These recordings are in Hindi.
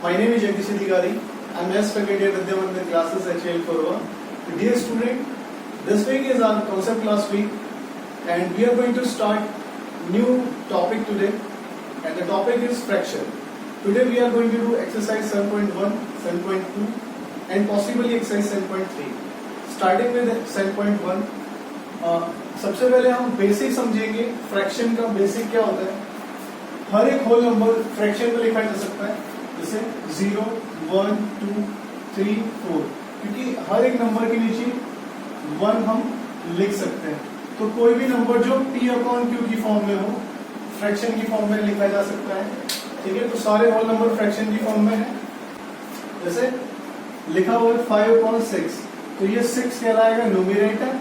My name is Jagdish Adhikari. I am S faculty at Vidya Mandir classes HL41. Dear student, this week is our concept class week and we are going to start new topic today and the topic is fraction. Today we are going to do exercise 7.1, 7.2 and possibly exercise 7.3. Starting with 7.1, सबसे पहले हम बेसिक समझेंगे फ्रैक्शन का बेसिक क्या होता है. हर एक होल नंबर फ्रैक्शन में लिखा जा सकता है जैसे 0, 1, 2, 3, 4 क्योंकि हर एक नंबर के नीचे 1 हम लिख सकते हैं. तो कोई भी नंबर जो p/q की फॉर्म में हो फ्रैक्शन की फॉर्म में लिखा जा सकता है. ठीक है, तो सारे होल नंबर फ्रैक्शन की फॉर्म में है. जैसे लिखा हुआ है 5/6 तो ये 6 कहलाएगा न्यूमरेटर,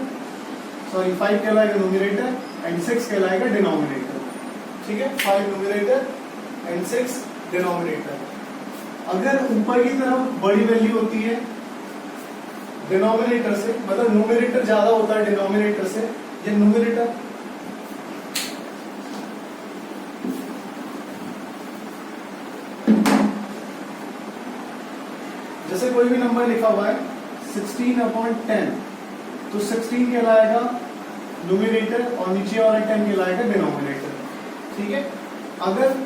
सॉरी 5 कहलाएगा न्यूमरेटर एंड 6 कहलाएगा डिनोमिनेटर. ठीक है, 5 न्यूमरेटर एंड 6 डिनोमिनेटर. अगर ऊपर की तरफ बड़ी वैल्यू होती है डिनोमिनेटर से, मतलब न्यूमरेटर ज्यादा होता है डिनोमिनेटर से, ये न्यूमरेटर जैसे कोई भी नंबर लिखा हुआ है 16/10 तो 16 कहलाएगा न्यूमरेटर और नीचे वाला 10 कहलाएगा डिनोमिनेटर. ठीक है, अगर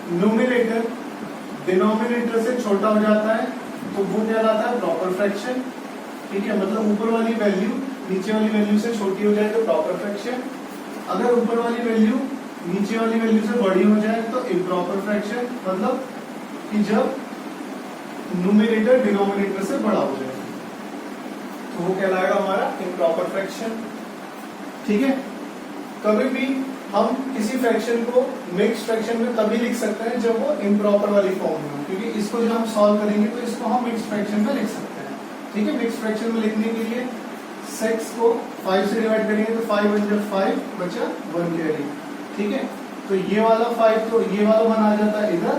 न्यूमरेटर डिनोमिनेटर से छोटा हो जाता है तो वो कहलाता है प्रॉपर फ्रैक्शन. ठीक है, मतलब ऊपर वाली वैल्यू नीचे वाली वैल्यू से छोटी हो जाए तो प्रॉपर फ्रैक्शन. अगर ऊपर वाली वैल्यू नीचे वाली वैल्यू से बड़ी हो जाए तो इम्प्रॉपर फ्रैक्शन, मतलब कि जब न्यूमरेटर डिनोमिनेटर से बड़ा हो जाए तो वो कहलाएगा हमारा इम्प्रॉपर फ्रैक्शन. ठीक है, कभी भी हम किसी फ्रैक्शन को मिक्स फ्रैक्शन में तभी लिख सकते हैं जब वो इम्प्रॉपर वाली फॉर्म में हो, क्योंकि इसको जब हम सॉल्व करेंगे तो इसको हम मिक्स फ्रैक्शन में लिख सकते हैं. ठीक है, मिक्स फ्रैक्शन में लिखने के लिए 6 को 5 से डिवाइड करेंगे तो 5 बन जाए 5 बचा 1 कैरी. ठीक है, तो ये वाला 5 तो ये वाला 1 आ जाता है इधर,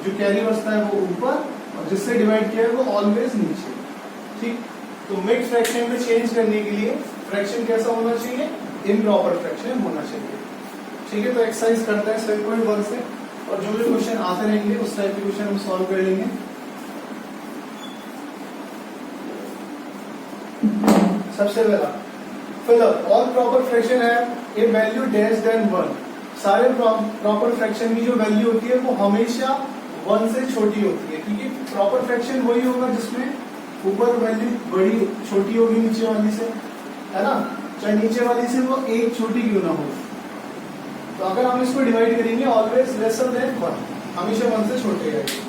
जो कैरी बचता है वो ऊपर और जिससे डिवाइड किया है वो ऑलवेज नीचे. ठीक, तो मिक्स फ्रैक्शन में चेंज करने के लिए फ्रैक्शन कैसा होना चाहिए, इम्प्रॉपर फ्रैक्शन होना चाहिए. ठीक है, तो एक्सरसाइज करते हैं 7.1 से और जो भी क्वेश्चन आते रहेंगे उस टाइप के क्वेश्चन हम सॉल्व कर लेंगे. सबसे पहला fill up all proper fraction है ए वैल्यू डेश देन 1. सारे प्रॉपर फ्रैक्शन की जो वैल्यू होती है वो हमेशा 1 से छोटी होती है, क्योंकि प्रॉपर फ्रैक्शन वही होगा जिसमें ऊपर वैल्यू बड़ी छोटी होगी नीचे वाली से, है ना, चाहे नीचे वाली से वो एक छोटी क्यों ना हो. तो अगर हम इसको डिवाइड करेंगे ऑलवेज लेसर देन 1, हमेशा 1 से छोटे आएगी.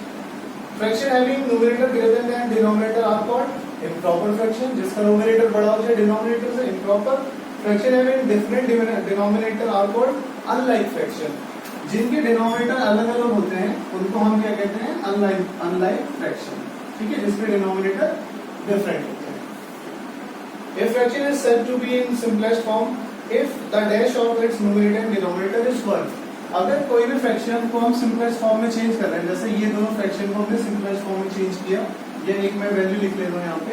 Fraction having numerator greater than denominator are called improper fraction. जिसका न्यूमरेटर बड़ा हो जाए डिनोमिनेटर से improper. Fraction having different denominator are called unlike fraction. जिनके डिनोमिनेटर अलग अलग होते हैं उनको हम क्या कहते हैं, अनलाइक फ्रैक्शन. ठीक है, जिसके डिनोमिनेटर डिफरेंट होते हैं. A fraction is said to be in simplest form if the dash of its numerator and denominator is 1. अगर कोई भी फ्रैक्शन को हम सिंपलेस्ट फॉर्म में चेंज कर रहे हैं, जैसे ये दोनों फ्रैक्शन को हमने सिंपलेस्ट फॉर्म में चेंज किया, ये एक मैं वैल्यू लिख लेता हूँ यहाँ पे,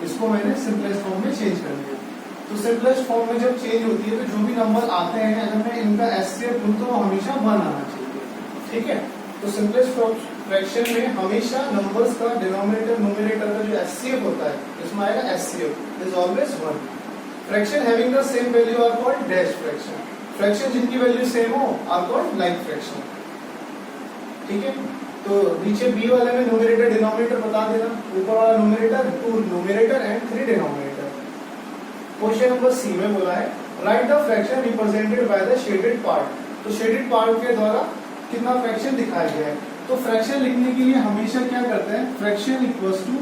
इसको मैंने सिंपलेस्ट फॉर्म में चेंज कर दिया. तो सिंपलेस्ट फॉर्म में जब चेंज होती है तो जो भी नंबर आते हैं अगर मैं इनका एचसीएफ लूं तो हमेशा 1 आना चाहिए. ठीक है, तो सिंपलेस्ट फ्रैक्शन में हमेशा नंबर्स का डिनोमिनेटर न्यूमरेटर का जो एचसीएफ होता है इसमें आएगा HCF is always 1. Fraction having the same value are called dash fraction. Fraction जिनकी वैल्यू सेम हो आर कॉल्ड लाइक फ्रैक्शन. ठीक है, तो नीचे बी वाले में न्यूमरेटर डिनोमिनेटर बता देना, ऊपर वाला numerator 2 numerator and 3 denominator. Question number C में बोला है right the fraction represented by the shaded part. तो शेडेड पार्ट के द्वारा कितना फ्रैक्शन दिखाया गया है. तो फ्रैक्शन लिखने के लिए हमेशा क्या करते हैं, फ्रैक्शन इक्वल्स टू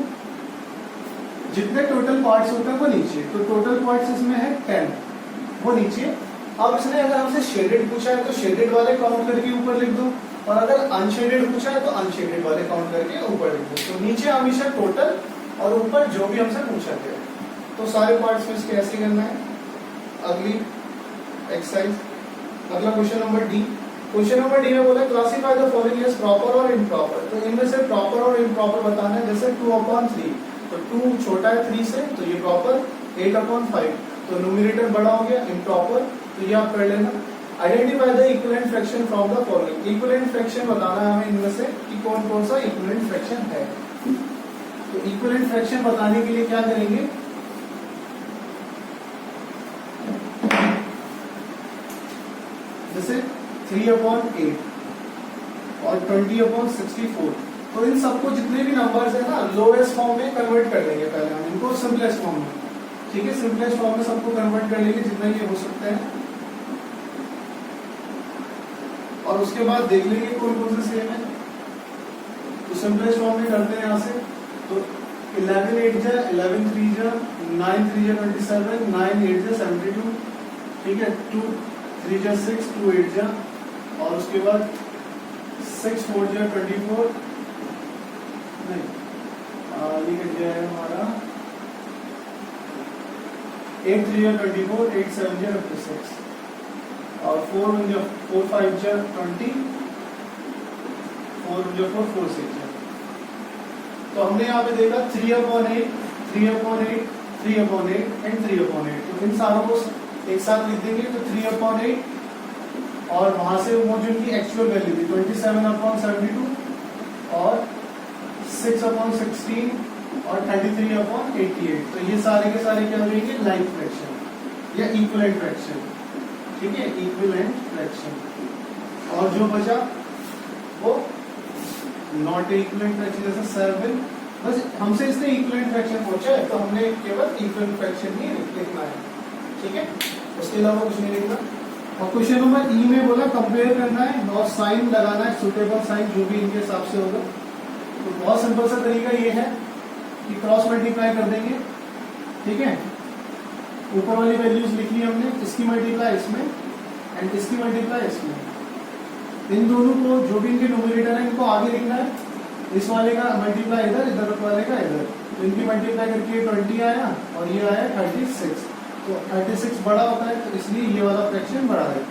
जितने टोटल पार्ट्स होते हैं वो नीचे, तो टोटल पार्ट्स इसमें है 10 वो नीचे. अब इसने अगर हमसे शेडेड पूछा है तो शेडेड वाले काउंट करके ऊपर लिख दो और अगर अनशेडेड पूछा है तो अनशेडेड वाले काउंट करके ऊपर लिख दो. तो नीचे हमेशा टोटल और ऊपर जो भी हमसे पूछा गया. तो सारे पार्ट्स में इसके ऐसे करना है. अगली एक्सरसाइज, अगला question number D. Question number D में बोला classify the following as proper और इम्प्रॉपर. तो इनमें से प्रॉपर और इम्प्रॉपर बताना है. जैसे 2/3 तो 2 छोटा है 3 से तो ये प्रॉपर. 8/5 तो न्यूमरेटर बड़ा हो गया इम्प्रॉपर, तो ये आप कर लेना. Identify the equivalent fraction from the following. Equivalent fraction बताना है हमें इनमें से कि कौन कौन सा इक्विवेलेंट फ्रैक्शन है। तो इक्विवेलेंट फ्रैक्शन बताने के लिए क्या करेंगे, जैसे 3/8 और 20/64, तो इन सबको जितने भी नंबर्स है ना लोएस्ट फॉर्म में कन्वर्ट कर लेंगे। पहले हम इनको सिंपलेस्ट फॉर्म में, ठीक है, सिंपलेस्ट फॉर्म में सबको कन्वर्ट कर लेंगे जितना ये हो सकता है, और उसके बाद देख लेंगे कौन कौन से सेम है। तो सिंपलेस्ट फॉर्म में करते हैं यहाँ से, तो 11 8 जा 11 3 जा 9 3 जा 27 9 8 जा 72, ठीक है, 2 3 जा 6 2 8 जा, और उसके बाद 6 4 जा 24, नहीं ये कट गया है हमारा 8 3 जा 24 8 7 जा 56, और 4 1 जा 4 5 जा 20, 4 1 जा 4 4 6 जा। तो हमने यहाँ पे देखा 3/8 3/8 3/8 एंड 3/8, तो इन सारों को एक साथ लिख देंगे। तो 3/8 और वहां से वो जो इनकी एक्चुअल वैल्यू थी 27/72 और 6/16 और 33/88, तो ये सारे के सारे क्या हो जाएंगे, लाइक फ्रैक्शन या इक्विवेलेंट फ्रैक्शन, ठीक है, इक्विवेलेंट फ्रैक्शन। और जो बचा वो नॉट इक्विवेलेंट फ्रैक्शन, जैसे 7, बस हमसे इसने इक्विवेलेंट फ्रैक्शन पूछा है तो हमने केवल इक्विवेलेंट फ्रैक्शन ही लिखना है, ठीक है, उसके अलावा कुछ नहीं लिखना। और क्वेश्चन नंबर ई में बोला कंपेयर करना है और साइन लगाना है, सुटेबल साइन जो भी इनके हिसाब से होगा। तो बहुत सिंपल सा तरीका ये है कि क्रॉस मल्टीप्लाई कर देंगे, ठीक है, ऊपर वाली वैल्यूज लिख ली हमने, इसकी मल्टीप्लाई इसमें एंड इसकी मल्टीप्लाई इसमें। इन दोनों को जो भी इनके न्यूमरेटर है इनको आगे लिखना है, इस वाले का मल्टीप्लाई इधर, इधर वाले का इधर, तो इनकी मल्टीप्लाई करके 20 आया और ये आया 36। तो 36 बड़ा होता है तो इसलिए ये वाला फ्रैक्शन बड़ा है,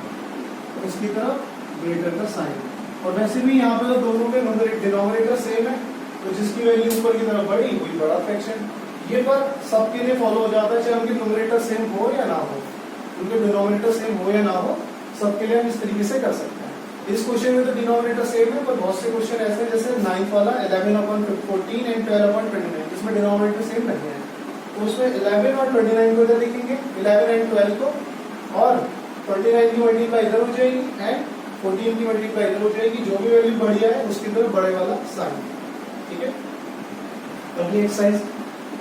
तो इसकी तरफ ग्रेटर का साइन। और वैसे भी यहाँ पे तो दोनों के डिनोमिनेटर सेम है, तो जिसकी वैल्यू ऊपर की तरफ बड़ी वही बड़ा फ्रैक्शन। ये पर सबके लिए फॉलो हो जाता है, चाहे उनके न्यूमरेटर सेम हो या ना हो, उनके डिनोमिनेटर सेम हो या ना हो, सबके लिए हम इस तरीके से कर सकते हैं। इस क्वेश्चन में तो डिनोमिनेटर सेम है, पर बहुत से क्वेश्चन ऐसे हैं जैसे 9th वाला 11/14 एंड 12/29, जिसमें डिनोमिनेटर सेम नहीं है, तो उसमें 11 और 29 को इधर लिखेंगे, 11 एंड 12 को, और 29 की मल्टीप्लाई इधर हो जाएगी एंड 14 की मल्टीप्लाई इधर हो जाएगी। जो भी वैल्यू बढ़िया है उसकी तरफ बड़े वाला साइन, ठीक है। अब ये एक्सरसाइज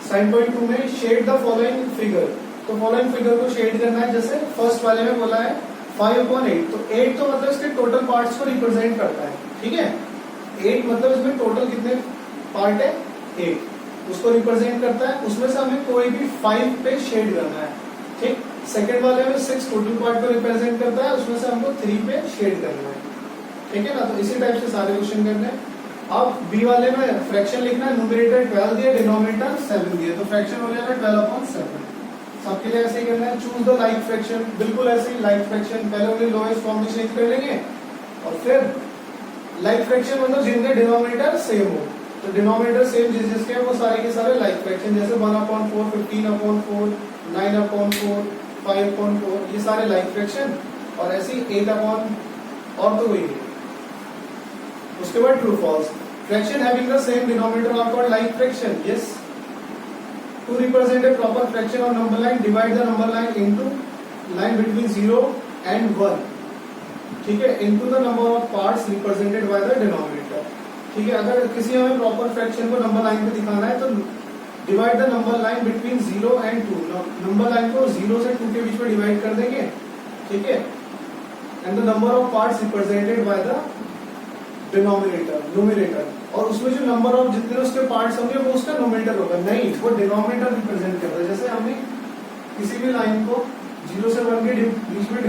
साइन पॉइंट 2 में शेड द फॉलोइंग फिगर। तो फॉलोइंग फिगर को शेड करना है, जैसे फर्स्ट वाले में बोला है 5/8, तो 8 तो मतलब इसके टोटल पार्ट्स को रिप्रेजेंट करता है, ठीक है, 8 मतलब इसमें टोटल कितने पार्ट है, 8, उसको रिप्रेजेंट करता है। उसमें से हमें कोई भी 5 पे शेड करना है, ठीक। सेकंड वाले में 6 टोटल पार्ट को रिप्रेजेंट करता है, उसमें से हमको 3 पे शेड करना है, ठीक है ना। तो इसी टाइप से सारे क्वेश्चन करने हैं। अब बी वाले में फ्रैक्शन लिखना है, न्यूमरेटर 12 दिया, डिनोमिनेटर 7 दिया, तो फ्रैक्शन हो जाएगा 12/7। सबके लिए ऐसे ही करना है। चूज द लाइक फ्रैक्शन, बिल्कुल ऐसे ही लाइक फ्रैक्शन, पहले उन्हें लोएस्ट फॉर्म में चेंज कर लेंगे और फिर लाइक फ्रैक्शन मतलब जिनके डिनोमिनेटर सेम हो, तो डिनोमिनेटर सेम जिसके वो सारे के सारे लाइक फ्रैक्शन, जैसे 1/4 15/4 9/4 5/4, ये सारे लाइक फ्रैक्शन, और ऐसे ही 8/, और तो कोई नहीं। उसके बाद true false, fraction having the same denominator are called like fraction. Yes, to represent a proper fraction on number line, divide the number line into line between 0 and 1, ठीक है, into the number of parts represented by the denominator, ठीक है। अगर किसी हमें प्रॉपर फ्रैक्शन को नंबर लाइन पे दिखाना है तो divide the number line between 0 and 2, number line को 0 से 2 के बीच में डिवाइड कर देंगे, ठीक है, and the number of parts represented by the denominator numerator, और उसमें जो नंबर ऑफ जितने उसके पार्ट्स होंगे वो उसका न्यूमरेटर होगा, नहीं वो डिनोमिनेटर रिप्रेजेंट करता है। जैसे हमें किसी भी लाइन को 0 से 1 के बीच में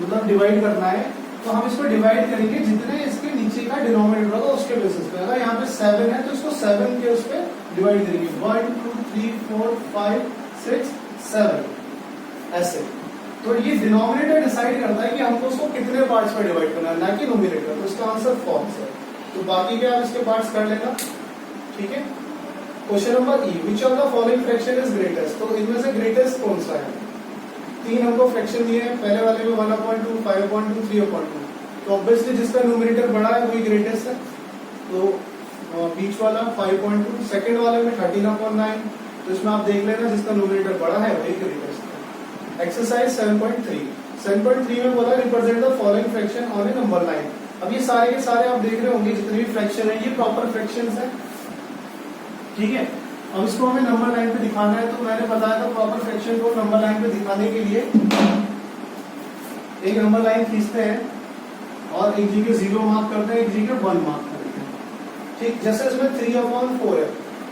मतलब डिवाइड करना है, तो हम इसको डिवाइड करेंगे जितने इसके नीचे का डिनोमिनेटर होगा उसके बेसिस पे। अगर यहाँ पे 7 है तो इसको 7 के उस पे डिवाइड करेंगे, 1 2 3 4 5 6 7 ऐसे। तो ये डिनोमिनेटर डिसाइड करता है कि हमको उसको कितने पार्ट्स में डिवाइड करना है, ना कि न्यूमरेटर। तो इसका आंसर फॉल्स है। तो बाकी के आप इसके पार्ट्स कर लेना, ठीक है। Question number E, which of the following fraction is greatest. तो इनमें से ग्रेटेस्ट कौन सा है, तीन हमको फ्रैक्शन दिए हैं, पहले वाले में 1/2, 5/2, 3/2। तो ऑब्वियसली जिसका न्यूमरेटर बड़ा है वही ग्रेटेस्ट है, तो बीच वाला 5/2, सेकंड वाले में 13/9, तो इसमें आप देख लेना जिसका न्यूमरेटर बड़ा है वही ग्रेटेस्ट है। एक्सरसाइज 7.3 में बोला represent the following fraction on A number line. अब ये सारे के सारे आप देख रहे होंगे जितने भी फ्रैक्शन है ये प्रॉपर फ्रैक्शंस है, ठीक है। अब इसको हमें नंबर लाइन पे दिखाना है, तो मैंने बताया था प्रॉपर फ्रैक्शन को नंबर लाइन पे दिखाने के लिए एक नंबर लाइन खींचते हैं और एक जगह 0 मार्क करते हैं, एक जगह 1 मार्क करते हैं, ठीक। जैसे इसमें 3/4 है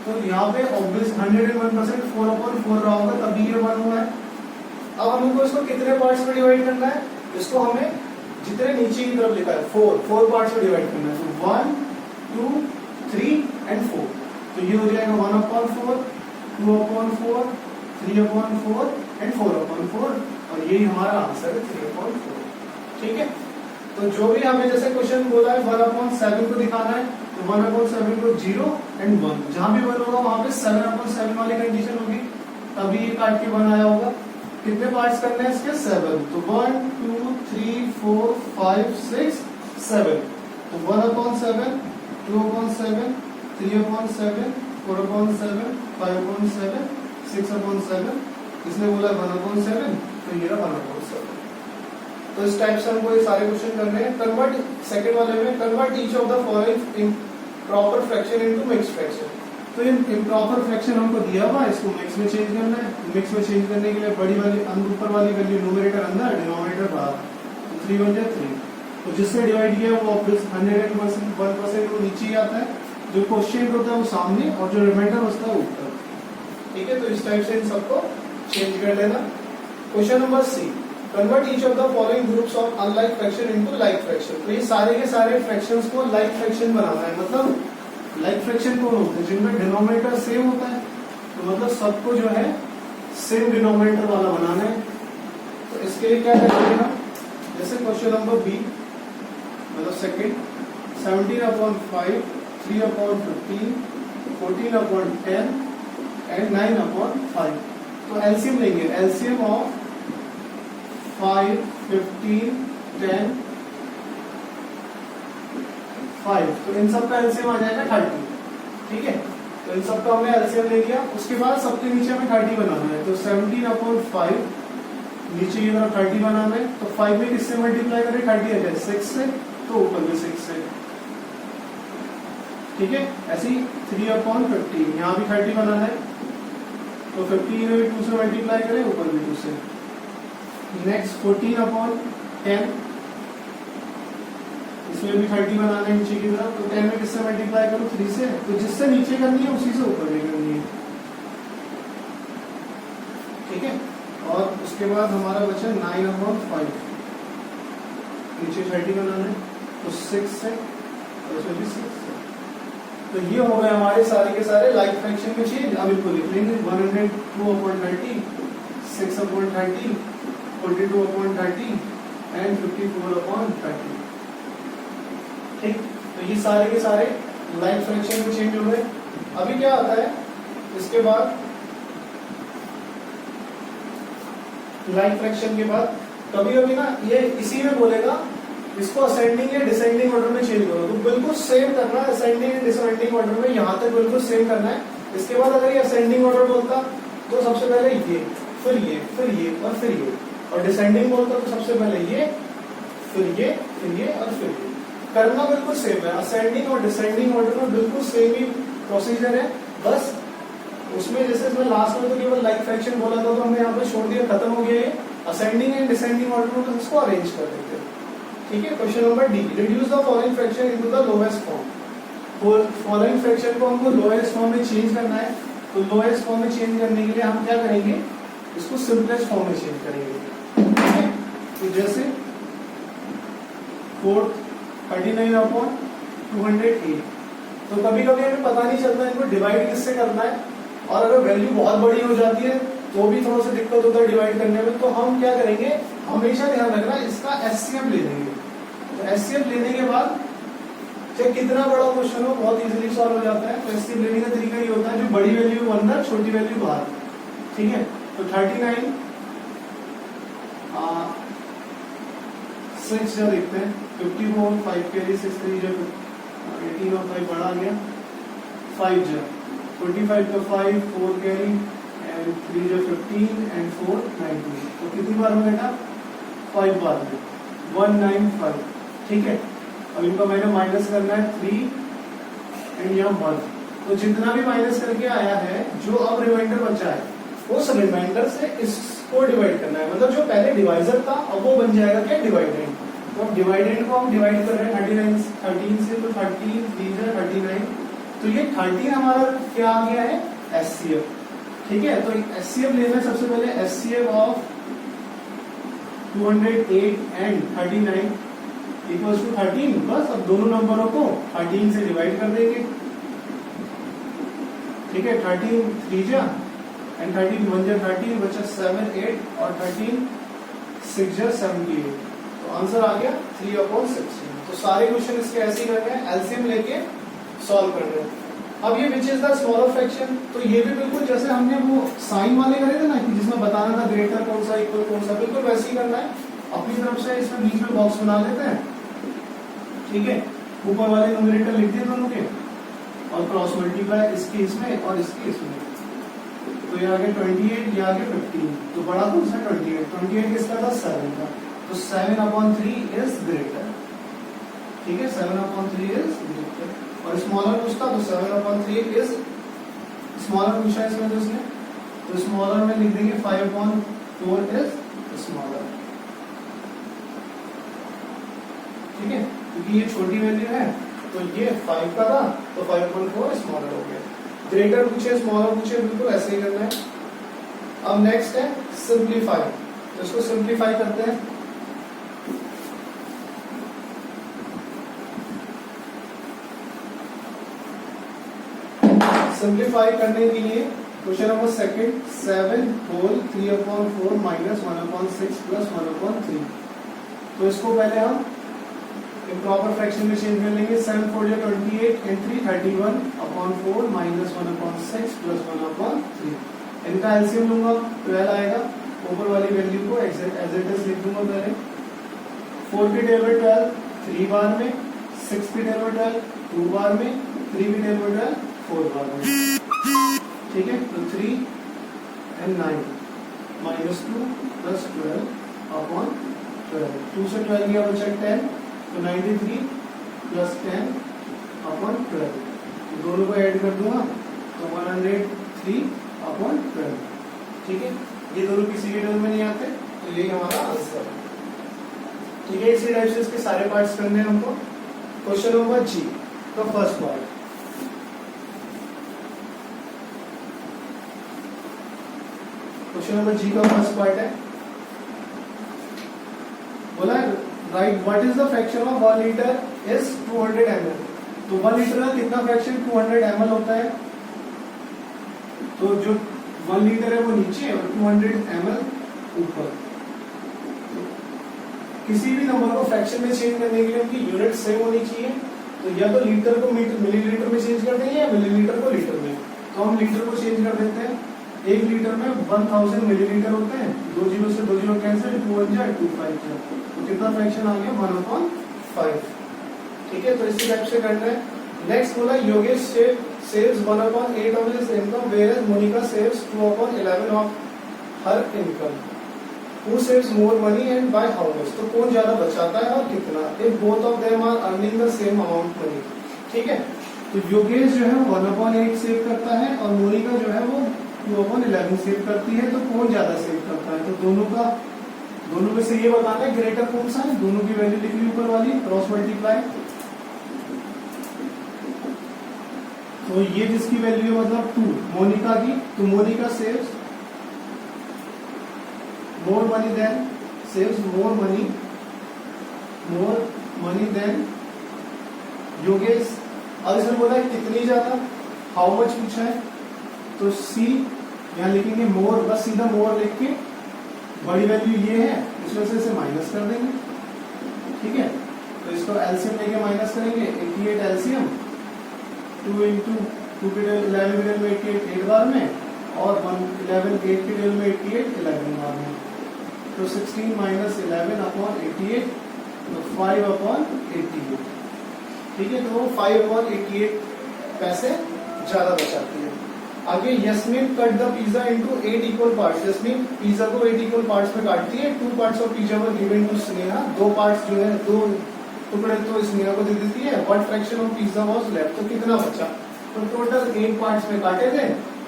तो यहाँ पे ऑब्वियस 101% 4/4 रहा होगा, तभी ये 1 हुआ है। अब हमको इसको कितने पार्ट्स में डिवाइड करना है, इसको हमें जितने नीचे की तरफ लिखा है 4 पार्ट्स में डिवाइड करना है, तो 1, 2, 3 एंड 4। तो ये हो जाएगा 1/4, 2/4, 3/4 एंड 4/4, और यही हमारा आंसर है 3/4, ठीक है। तो जो भी हमें जैसे क्वेश्चन बोला है 1/7 को दिखाना है, तो 1/7 को 0 एंड 1, जहां भी 1 होगा वहां पे 7/7 वाली कंडीशन होगी, तभी ये काट के 1 आया होगा। कितने पार्ट्स करने हैं इसके 7, तो 1, 2, 3, 4, 5, 6, 7, तो 1/7, 2/7, 3/7, 4/7, 5/7, 6/7, इसने बोला 1/7, तो ये रहा 1/7। तो इस टाइप से हमको ये सारे क्वेश्चन करने हैं। कन्वर्ट सेकंड वाले में convert each of the following in proper fraction into mixed fraction. तो ये इम्प्रॉपर फ्रैक्शन हमको दिया हुआ है, इसको मिक्स में चेंज करना है। मिक्स में चेंज करने के लिए बड़ी वाली ऊपर वाली वैल्यू न्यूमरेटर अंदर, डिनोमिनेटर बाहर, तो 3 बन जाए 3। तो जिससे डिवाइड किया वो 100% वो नीचे ही आता है, जो क्वेश्चन होता है वो सामने और जो रिमाइंडर होता है ऊपर, ठीक है। तो इस टाइप से इन सबको चेंज कर लेना। Question number C, convert each of the following groups of unlike fraction into like fraction. तो ये सारे के सारे फ्रैक्शंस को लाइक फ्रैक्शन बनाना है। मतलब लाइक फ्रैक्शन कौन होते हैं, जिनमें डिनोमिनेटर सेम होता है, तो मतलब सबको जो है सेम डिनोमिनेटर वाला बनाना है। तो इसके लिए क्या करेंगे हम, जैसे क्वेश्चन नंबर बी मतलब सेकंड, 17/5, 3/15, 14/10 एंड 9/5। तो एलसीएम लेंगे, एलसीएम ऑफ 5, 15, 10, 5, तो इन सब का एलसीएम आ जाएगा 30, ठीक है। तो इन सब का हमने एलसीएम ले लिया। उसके बाद सबके नीचे हमें 30 बनाना है, तो 17/5 नीचे की तरफ 30 बनाना है। तो 5 में किससे मल्टीप्लाई करें, 30 आ जाए 6 से, तो ऊपर में 6 से, ठीक है। ऐसे ही 3/15 यहाँ भी 30 बनाना है, तो 15 में 2 से मल्टीप्लाई करें, ऊपर में 2 से। नेक्स्ट 14/10, इसमें भी 30 बनाना है नीचे की तरफ, तो 10 में किससे मल्टीप्लाई करूं, 3 से। तो जिससे नीचे करनी है उसी से ऊपर भी करनी है, ठीक है। और उसके बाद हमारा बचा 9/5, नीचे 30 बनाना है, तो 6 से, और इसमें भी 6 से। तो ये हो गए हमारे सारे के सारे लाइक फ्रैक्शन में चेंज। अब इनको लिख लेंगे 102/30, 6/30, 42/30 एंड 54/30, ठीक। तो ये सारे के सारे लाइक फ्रैक्शन में चेंज हो गए। अभी क्या आता है इसके बाद, लाइक फ्रैक्शन के बाद कभी कभी ना ये इसी में बोलेगा इसको असेंडिंग या डिसेंडिंग ऑर्डर में चेंज करो, तो बिल्कुल सेम करना है। असेंडिंग या डिसेंडिंग ऑर्डर में यहाँ तक बिल्कुल सेम करना है। इसके बाद अगर ये असेंडिंग ऑर्डर बोलता तो सबसे पहले ये, फिर ये, फिर ये और फिर ये, और डिसेंडिंग बोलता तो सबसे पहले ये, फिर ये, फिर ये और फिर ये। करना बिल्कुल सेम है, असेंडिंग और डिसेंडिंग ऑर्डर में बिल्कुल सेम ही प्रोसीजर है। बस उसमें जैसे इसमें लास्ट में तो केवल लाइक फ्रैक्शन बोला था, तो हमने यहाँ पे छोड़ दिया, खत्म हो गया ये। असेंडिंग एंड डिसेंडिंग ऑर्डर में तो इसको अरेंज कर देते हैं, ठीक है। Question number D, reduce the following fraction into the lowest form. Following fraction को हमको लोएस्ट फॉर्म में चेंज करना है, तो लोएस्ट फॉर्म में चेंज करने के लिए हम क्या करेंगे, इसको सिंपलेस्ट फॉर्म में चेंज करेंगे, ठीक है। तो जैसे 39/208, तो कभी कभी हमें पता नहीं चलता इनको डिवाइड किससे करना है, और अगर वैल्यू बहुत बड़ी हो जाती है तो भी थोड़ा सा दिक्कत होता है डिवाइड करने में। तो हम क्या करेंगे, हमेशा ध्यान रखना इसका एचसीएफ ले लेंगे। तो एचसीएफ लेने के बाद चाहे कितना बड़ा क्वेश्चन हो बहुत इजीली सॉल्व हो जाता है। तो एचसीएफ लेने का तरीका ये होता है, जो बड़ी वैल्यू अंदर छोटी वैल्यू बाहर, ठीक है। तो 39 सिक्स जो देखते हैं 54, 5 कैरी 6 3 जो 18 और 5 बड़ा गया 5 जो 25 का 5 4 कैरी एंड 3 जो 15 एंड 4 19। तो कितनी बार में बेटा 5 बार में 195। ठीक है, अब इनका मैंने माइनस करना है 3 एंड यहाँ 1। तो जितना भी माइनस करके आया है जो अब रिमाइंडर बचा है उस रिमाइंडर से इसको डिवाइड करना है। मतलब जो पहले डिवाइजर था अब वो बन जाएगा क्या डिवाइडेंड। तो अब डिवाइडेंड को हम डिवाइड कर रहे हैं 13 से, तो 13 3 है 39। तो ये 13 हमारा क्या आ गया है एचसीएफ। ठीक है, तो एचसीएफ लेना है सबसे पहले HCF of 208 and 39 equals to 13। बस अब दोनों नंबरों को 13 से डिवाइड कर देंगे। ठीक है, 13 3 जा एंड 13 1 जा 13 बचा 7 8 और 13 6 जा 78। तो आंसर आ गया 3/16। तो सारे क्वेश्चन इसके ऐसे ही करने हैं, एलसीएम लेके सॉल्व कर रहे हैं। अब ये which is the smaller fraction, तो ये भी बिल्कुल जैसे हमने वो साइन वाले करे थे ना कि जिसमें बताना था ग्रेटर कौन सा इक्वल कौन सा, बिल्कुल वैसे ही करना है। अपनी तरफ से इसमें बीच में बॉक्स बना लेते हैं। ठीक है, ऊपर वाले न्यूमरेटर लिख दिए दोनों के और क्रॉस मल्टीप्लाई इसके इसमें और इसके इसमें। तो ये आगे 28, ये आगे 15। तो बड़ा कौन सा 28 किसका था 7 का। तो 7/3 इज ग्रेटर। ठीक है, 7/3 इज ग्रेटर। और स्मॉलर पूछता तो 7/3 इज स्मॉलर पूछा है इसमें, तो इसने तो स्मॉलर में लिख देंगे 5/4 इज स्मॉलर। ठीक है, क्योंकि ये छोटी वैल्यू है तो ये 5 का था तो 5/4 स्मॉलर हो गया। ग्रेटर पूछे स्मॉलर पूछे बिल्कुल ऐसे ही करना है। अब नेक्स्ट है सिंप्लीफाई, तो इसको सिंप्लीफाई करते हैं। सिंप्लीफाई करने के लिए question number second 7 whole 3/4 minus 1/6 plus 1/3। तो इसको पहले हम प्रॉपर फ्रैक्शन में चेंज कर लेंगे। 7 4 या 28 एंड 3 31/4 माइनस 1/6 प्लस 1/3। इनका एलसीएम लूंगा 12 आएगा। ऊपर वाली वैल्यू को एज इट इज लिख दूंगा पहले। 4 की टेबल में 12 3 बार में, 6 की टेबल में 12 2 बार में, 3 की टेबल में 12 4 बार में। ठीक है, तो 3 एंड 9 -2 प्लस 12/12। 2 से 12 गया बचा 10, तो 93 प्लस 10/12। दोनों को ऐड कर दूंगा तो 103/12। ठीक है, ये दोनों किसी के टेबल में नहीं आते, तो यही हमारा आंसर है। ठीक है, इसी टाइप से इसके सारे पार्ट्स करने हैं हमको। क्वेश्चन नंबर जी का फर्स्ट पार्ट। क्वेश्चन नंबर जी का फर्स्ट पार्ट है, बोला right what is the fraction of 1 litre is 200 ml। तो 1 लीटर का कितना फ्रैक्शन 200 ml होता है। तो जो 1 लीटर है वो नीचे और 200 ml ऊपर। किसी भी नंबर को फ्रैक्शन में चेंज करने के लिए उनकी यूनिट सेम होनी चाहिए। तो या तो लीटर को मिलीलीटर में चेंज कर देंगे या मिलीलीटर को लीटर में। तो हम लीटर को चेंज कर देते हैं। 1 लीटर में 1000 मिलीलीटर होते हैं। 2 जीरो से 2 जीरो कैंसिल, 2 1 जा 2 5 जा। तो कितना फ्रैक्शन आ गया 1/5। ठीक है, तो इसी टाइप से करना है। नेक्स्ट बोला Yogesh saves 1/8 of his income whereas Monika saves 2/11 of her income. Who saves more money and by how much. तो कौन ज्यादा बचाता है और कितना। If both of them are earning the same amount money. ठीक है, तो योगेश जो है 1/8 सेव करता है और मोनिका जो है वो 2/11 सेव करती है। तो कौन ज्यादा सेव करता है। तो दोनों में से ये बताना है ग्रेटर कौन सा है। दोनों की वैल्यू लिख ली ऊपर वाली, क्रॉस मल्टीप्लाई। तो ये जिसकी वैल्यू है मतलब 2 मोनिका की, तो Monika saves more money than saves more money than Yogesh. अब इसमें बोला है कितनी ज्यादा, हाउ मच पूछा है। तो सी यहाँ लिखेंगे मोर, बस सीधा मोर लिख के बड़ी वैल्यू ये है इसमें से इसे माइनस कर देंगे। ठीक है, तो इसको एलसीएम लेके माइनस करेंगे। 88 एलसीएम 2 इंटू 2 के 11 के में 88 8 बार में और 11 8 के में 88 11 बार में। तो 16 माइनस 11 अपॉन 88, तो 5 अपॉन 88। ठीक है, तो वो 5 अपॉन 88 पैसे ज्यादा बचाती है। आगे Yasmin cut the pizza into 8 equal parts. Yasmin pizza को 8 इक्वल पार्ट्स में काटती है। 2 parts of pizza were given to Sneha. 2 parts जो है, 2 टुकड़े तो स्नेहा को दे देती है। What fraction of pizza was left, तो कितना बचा? तो टोटल 8 पार्ट्स में काटे थे,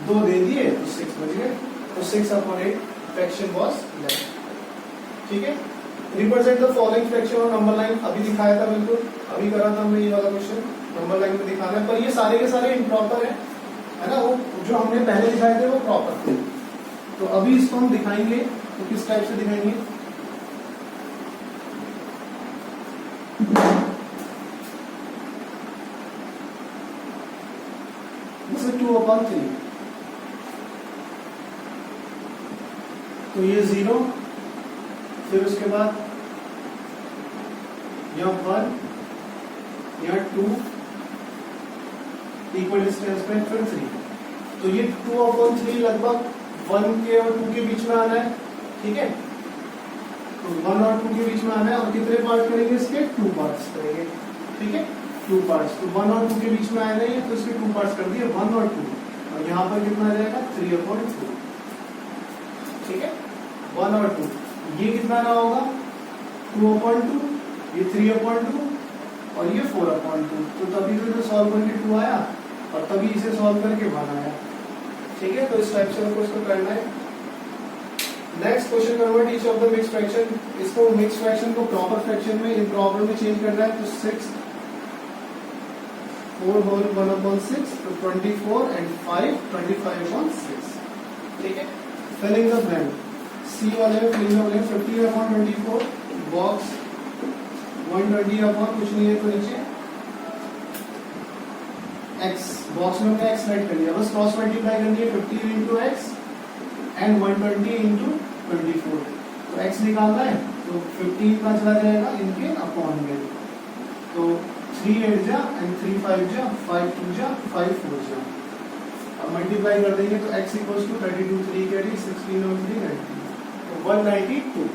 2 दे दिए तो 6 बच गए। तो 6 अपॉन 8 फ्रैक्शन वाज लेफ्ट। ठीक है, represent the following fraction on number line. अभी दिखाया था, बिल्कुल अभी करा था हमने ये वाला क्वेश्चन, नंबर लाइन में दिखाना है। पर ये सारे के सारे इम्प्रॉपर है ना, वो जो हमने पहले दिखाए थे वो प्रॉपर थे। तो अभी इसको हम दिखाएंगे, तो किस टाइप से दिखाएंगे? जैसे 2/3, तो ये 0, फिर उसके बाद यह 1, यह 2, इक्वल डिस्टेंस में फिर 3। तो ये 2/3 लगभग 1 के और 2 के बीच में आना है। ठीक है, तो 1 और 2 के बीच में आना है। और कितने पार्ट करेंगे इसके? 2 पार्ट्स करेंगे। ठीक है, 2 पार्ट्स, तो 1 और 2 के बीच में आना है, तो इसके 2 पार्ट्स कर दिए, 1 और 2। और यहाँ पर कितना आ जाएगा? 3/2। ठीक है, 1 और 2, ये कितना रहा होगा? 2/2, ये 3/2 और ये 4/2। तो तभी तो सॉल्व करके 2 आया और तभी इसे सॉल्व करके 1 आया। ठीक है, तो इस टाइप से हमको इसको करना है। Next question, convert each of the mixed fraction. इसको मिक्स्ड फ्रैक्शन को प्रॉपर फ्रैक्शन में, इम्प्रॉपर में चेंज करना है। तो 6 4 होल 1/6, तो 24 एंड 5 25/6। ठीक है, फिलिंग द ब्लैंक। सी वाले में filling the blank 50/24 box 120 upon कुछ नहीं है तो नीचे x, बॉक्स में हमने x राइट कर लिया, बस क्रॉस मल्टीप्लाई करनी है 50 इंटू एक्स एंड 120 इंटू 24। तो x निकालना है, तो 15 का चला जाएगा इनके अपॉन में, तो 3 8 जा एंड 3 5 जा, 5 2 जा, 5 4 जा। अब मल्टीप्लाई कर देंगे तो x इक्वल्स टू 32 3 के 16 और 3 90, तो 192।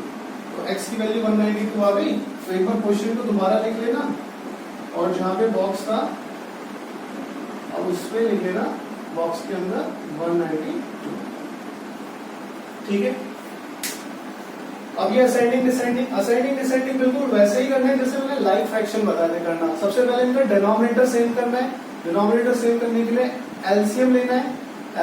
तो x की वैल्यू 192 आ गई। तो एक बार क्वेश्चन को दोबारा लिख लेना और जहां पे बॉक्स था अब उस पे लिख लेना बॉक्स के अंदर 192। ठीक है, अब ये असेंडिंग डिसेंडिंग बिल्कुल वैसे ही करना है जैसे मैंने लाइक फ्रैक्शन बताने करना। सबसे पहले इनका डिनोमिनेटर सेम करना है। डिनोमिनेटर सेम करने के लिए एलसीएम लेना है।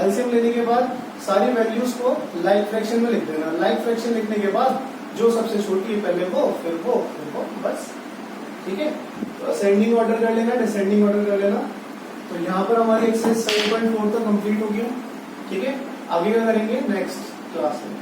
एलसीएम लेने के बाद सारी वैल्यूज को लाइक फ्रैक्शन में लिख देना। लाइक फ्रैक्शन लिखने के बाद जो सबसे छोटी है पहले वो, फिर वो, फिर वो, बस। ठीक है, तो असेंडिंग ऑर्डर कर लेना, डिसेंडिंग ऑर्डर कर लेना। तो यहाँ पर हमारी एक्सरसाइज 7.4 तक कंप्लीट हो गया। ठीक है, आगे क्या करेंगे नेक्स्ट क्लास में।